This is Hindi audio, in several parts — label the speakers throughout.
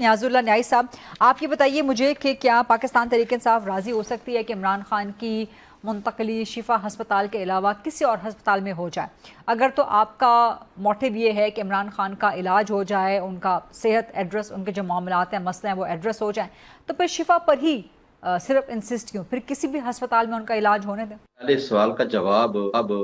Speaker 1: नियाजुल्लाह न्याई साहब, आप ये बताइए मुझे कि क्या पाकिस्तान तहरीक इंसाफ राज़ी हो सकती है कि इमरान खान की मुंतकली शिफा हस्पताल के अलावा किसी और हस्पताल में हो जाए? अगर तो आपका मोटिव ये है कि इमरान खान का इलाज हो जाए, उनका सेहत एड्रेस, उनके जो मामलात हैं, मसले हैं, वो एड्रेस हो जाए, तो फिर शिफा पर ही सिर्फ इंसिस्ट क्यों? फिर किसी भी हस्पताल में उनका इलाज होने दें।
Speaker 2: पहले सवाल का जवाब अब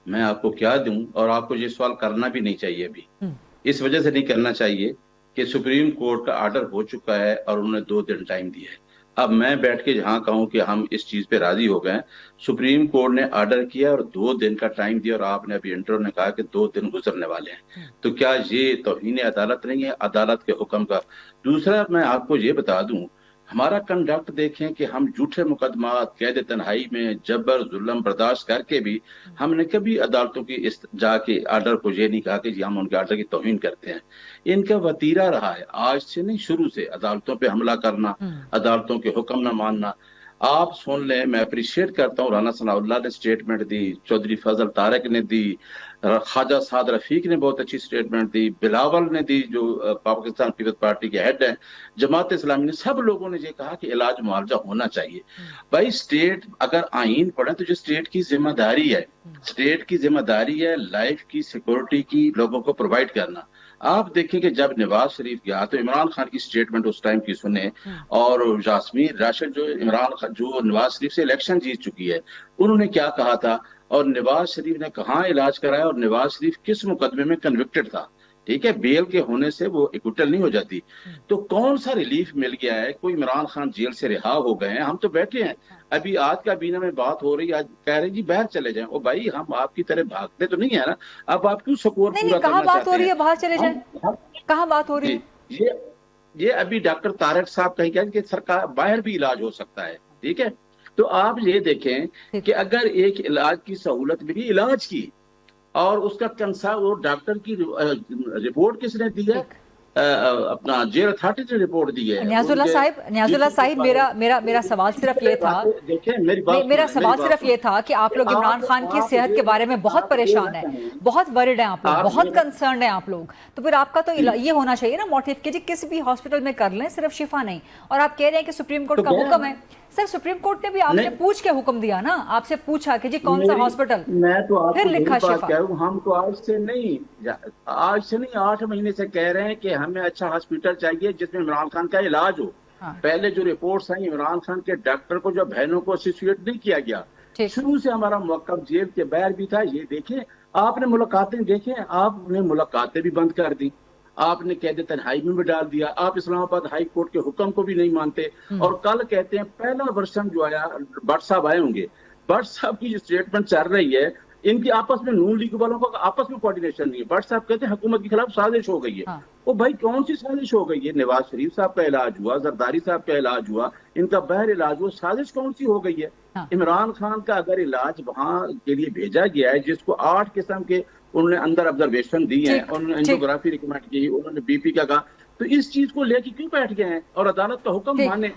Speaker 2: मैं आपको क्या दूं, और आपको ये सवाल करना भी नहीं चाहिए अभी। इस वजह से नहीं करना चाहिए कि सुप्रीम कोर्ट का ऑर्डर हो चुका है और उन्होंने 2 दिन टाइम दिया है। अब मैं बैठ के जहां कहूं कि हम इस चीज पे राजी हो गए, सुप्रीम कोर्ट ने ऑर्डर किया और 2 दिन का टाइम दिया, और आपने अभी इंटरव्यू ने कहा कि 2 दिन गुजरने वाले हैं। तो क्या ये तौहीन अदालत नहीं है, अदालत के हुक्म का? दूसरा, मैं आपको ये बता दूं, हमारा कंडक्ट देखें कि हम झूठे मुकदमा, कैद तन्हाई में जबर जुल्म बर्दाश्त करके भी हमने कभी अदालतों की इस जाके आर्डर को ये नहीं कहा कि जी हम उनके आर्डर की तौहीन करते हैं। इनका वतीरा रहा है, आज से नहीं, शुरू से अदालतों पे हमला करना, अदालतों के हुक्म न मानना। आप सुन लें, मैं अप्रिशिएट करता हूँ, राना सनाउल्लाह ने स्टेटमेंट दी, चौधरी फजल तारक ने दी, ख्वाजा साद रफीक ने बहुत अच्छी स्टेटमेंट दी, बिलावल ने दी जो पाकिस्तान पीपल्स पार्टी के हेड हैं, जमात इस्लामी ने, सब लोगों ने ये कहा कि इलाज मुआवजा होना चाहिए। भाई स्टेट अगर आइन पढ़े तो जो स्टेट की जिम्मेदारी है, स्टेट की जिम्मेदारी है लाइफ की सिक्योरिटी की लोगों को प्रोवाइड करना। आप देखें कि जब नवाज शरीफ गया तो इमरान खान की स्टेटमेंट उस टाइम की सुने, और यास्मीन राशिद जो जो नवाज शरीफ से इलेक्शन जीत चुकी है, उन्होंने क्या कहा था, और नवाज शरीफ ने कहाँ इलाज कराया, और नवाज शरीफ किस मुकदमे में कन्विक्टेड था। ठीक है, बेल के होने से वो एक्विटल नहीं हो जाती। तो कौन सा रिलीफ मिल गया है? कोई इमरान खान जेल से रिहा हो गए हैं, हम तो बैठे हैं। अभी आज का बीना में बात हो रही है, आज कह रहे जी बाहर चले जाएं। ओ भाई, हम आपकी तरह भागते तो नहीं है ना। अब आप क्यों स्कोर पूरा
Speaker 1: कहाँ
Speaker 2: करना
Speaker 1: बात हो
Speaker 2: चाहते
Speaker 1: रही है
Speaker 2: हैं?
Speaker 1: बाहर चले जाए? कहाँ बात हो रही है?
Speaker 2: ये अभी डॉक्टर तारक साहब कहीं कह कि सरकार बाहर भी इलाज हो सकता है। ठीक है, तो आप ये देखें कि अगर एक इलाज की सहूलत मिली, इलाज की, और उसका कंसा वो डॉक्टर की रिपोर्ट किसने दी है? अपना जेल अथॉरिटी ने रिपोर्ट दी है।
Speaker 1: नियाजुल्लाह साहिब, मेरा सवाल सिर्फ ये था, मेरा सवाल सिर्फ ये था कि आप लोग इमरान खान की सेहत के बारे में बहुत परेशान हैं, बहुत वरिड हैं आप लोग, बहुत कंसर्न हैं आप लोग। तो फिर आपका तो ये होना चाहिए ना मोटिव कि जी किसी भी हॉस्पिटल में कर लें, सिर्फ शिफा नहीं। और आप कह रहे हैं कि सुप्रीम कोर्ट का हुक्म है। सर, सुप्रीम कोर्ट ने भी आपसे पूछ के हुक्म दिया ना, आपसे पूछा कि जी कौन सा हॉस्पिटल,
Speaker 2: मैं तो
Speaker 1: फिर लिखा शिफा।
Speaker 2: कह रहा हूं, हम तो आज से नहीं 8 महीने से कह रहे हैं कि हमें अच्छा हॉस्पिटल चाहिए जिसमें इमरान खान का इलाज हो। पहले जो रिपोर्ट्स आई, इमरान खान के डॉक्टर को, जो बहनों को एसोसिएट नहीं किया गया, शुरू से हमारा मौक़िफ़ जेल के बाहर भी था। ये देखें, आपने मुलाकातें देखें, आपने मुलाकातें भी बंद कर दी, आपने कैद तन्हाई में भी डाल दिया, आप इस्लामाबाद हाई कोर्ट के हुक्म को भी नहीं मानते। और कल कहते हैं पहला वर्षन जो आया, भट्ट साहब आए होंगे, भट्ट साहब की जो स्टेटमेंट चल रही है, इनकी आपस में नून लीग वालों का आपस में कोऑर्डिनेशन नहीं है। भट्ट साहब कहते हैं हुकूमत के खिलाफ साजिश हो गई है। वो भाई कौन सी साजिश हो गई है? नवाज शरीफ साहब का इलाज हुआ, जरदारी साहब का इलाज हुआ, इनका बाहर इलाज हुआ, साजिश कौन सी हो गई है? इमरान खान का अगर इलाज वहां के लिए भेजा गया है, जिसको 8 किस्म के उन्होंने अंदर ऑब्जर्वेशन दी है, उन्होंने एंजियोग्राफी रिकमेंड की, उन्होंने बीपी का कहा, तो इस चीज को लेके क्यों बैठ गए हैं? और अदालत का हुक्म माने।